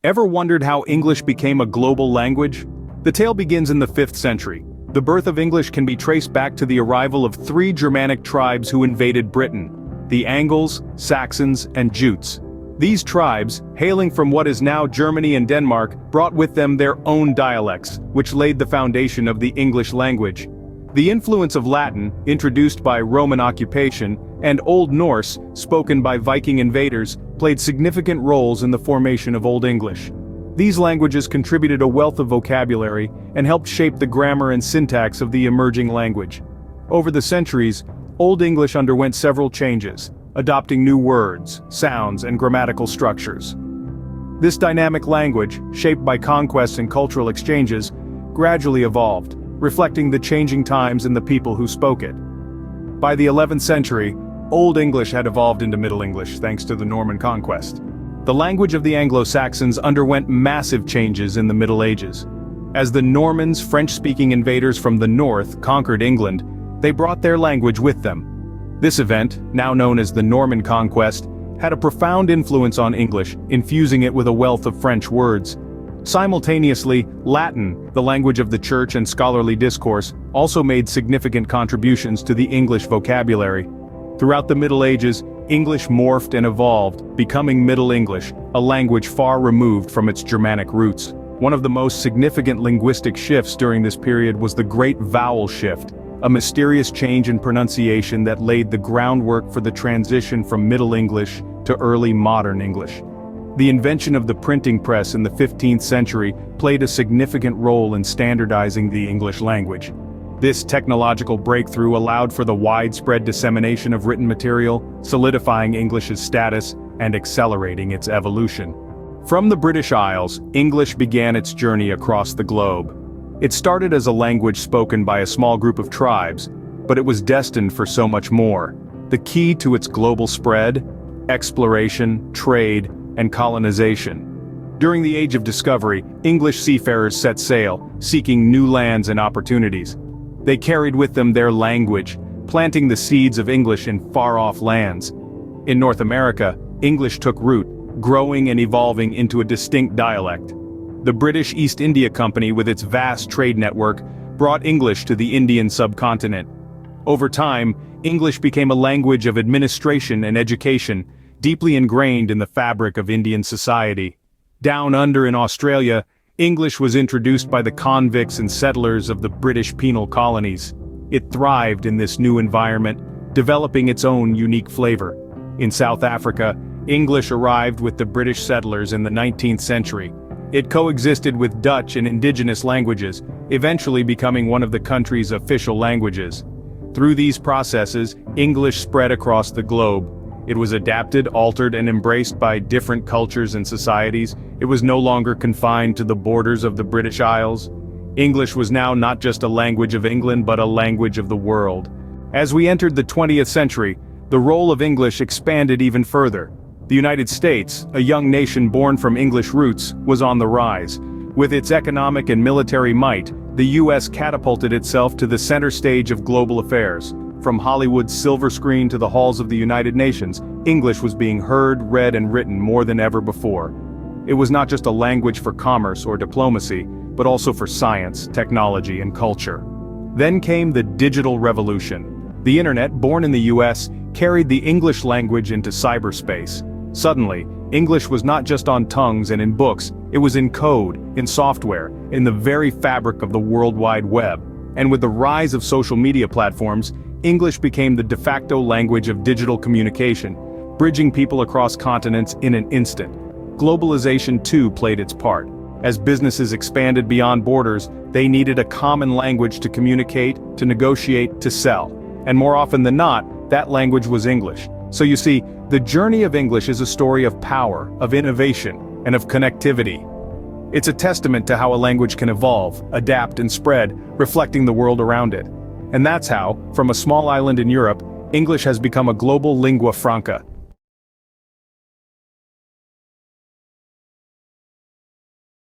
Ever wondered how English became a global language? The tale begins in the 5th century. The birth of English can be traced back to the arrival of 3 Germanic tribes who invaded Britain: the Angles, Saxons, and Jutes. These tribes, hailing from what is now Germany and Denmark, brought with them their own dialects, which laid the foundation of the English language. The influence of Latin, introduced by Roman occupation, and Old Norse, spoken by Viking invaders, played significant roles in the formation of Old English. These languages contributed a wealth of vocabulary and helped shape the grammar and syntax of the emerging language. Over the centuries, Old English underwent several changes, adopting new words, sounds, and grammatical structures. This dynamic language, shaped by conquests and cultural exchanges, gradually evolved, reflecting the changing times and the people who spoke it. By the 11th century, Old English had evolved into Middle English thanks to the Norman Conquest. The language of the Anglo-Saxons underwent massive changes in the Middle Ages. As the Normans, French-speaking invaders from the north, conquered England, they brought their language with them. This event, now known as the Norman Conquest, had a profound influence on English, infusing it with a wealth of French words. Simultaneously, Latin, the language of the church and scholarly discourse, also made significant contributions to the English vocabulary. Throughout the Middle Ages, English morphed and evolved, becoming Middle English, a language far removed from its Germanic roots. One of the most significant linguistic shifts during this period was the Great Vowel Shift, a mysterious change in pronunciation that laid the groundwork for the transition from Middle English to early modern English. The invention of the printing press in the 15th century played a significant role in standardizing the English language. This technological breakthrough allowed for the widespread dissemination of written material, solidifying English's status and accelerating its evolution. From the British Isles, English began its journey across the globe. It started as a language spoken by a small group of tribes, but it was destined for so much more. The key to its global spread: exploration, trade, and colonization. During the Age of Discovery, English seafarers set sail, seeking new lands and opportunities. They carried with them their language, planting the seeds of English in far-off lands. In North America, English took root, growing and evolving into a distinct dialect. The British East India Company, with its vast trade network, brought English to the Indian subcontinent. Over time, English became a language of administration and education, deeply ingrained in the fabric of Indian society. Down under in Australia, English was introduced by the convicts and settlers of the British penal colonies. It thrived in this new environment, developing its own unique flavor. In South Africa, English arrived with the British settlers in the 19th century. It coexisted with Dutch and indigenous languages, eventually becoming one of the country's official languages. Through these processes, English spread across the globe. It was adapted, altered, and embraced by different cultures and societies. It was no longer confined to the borders of the British Isles. English was now not just a language of England but a language of the world. As we entered the 20th century, the role of English expanded even further. The United States, a young nation born from English roots, was on the rise. With its economic and military might, the U.S. catapulted itself to the center stage of global affairs. From Hollywood's silver screen to the halls of the United Nations, English was being heard, read, and written more than ever before. It was not just a language for commerce or diplomacy, but also for science, technology, and culture. Then came the digital revolution. The internet, born in the US, carried the English language into cyberspace. Suddenly, English was not just on tongues and in books, it was in code, in software, in the very fabric of the World Wide Web. And with the rise of social media platforms, English became the de facto language of digital communication, bridging people across continents in an instant. Globalization too played its part. As businesses expanded beyond borders, they needed a common language to communicate, to negotiate, to sell. And more often than not, that language was English. So you see, the journey of English is a story of power, of innovation, and of connectivity. It's a testament to how a language can evolve, adapt, and spread, reflecting the world around it. And that's how, from a small island in Europe, English has become a global lingua franca,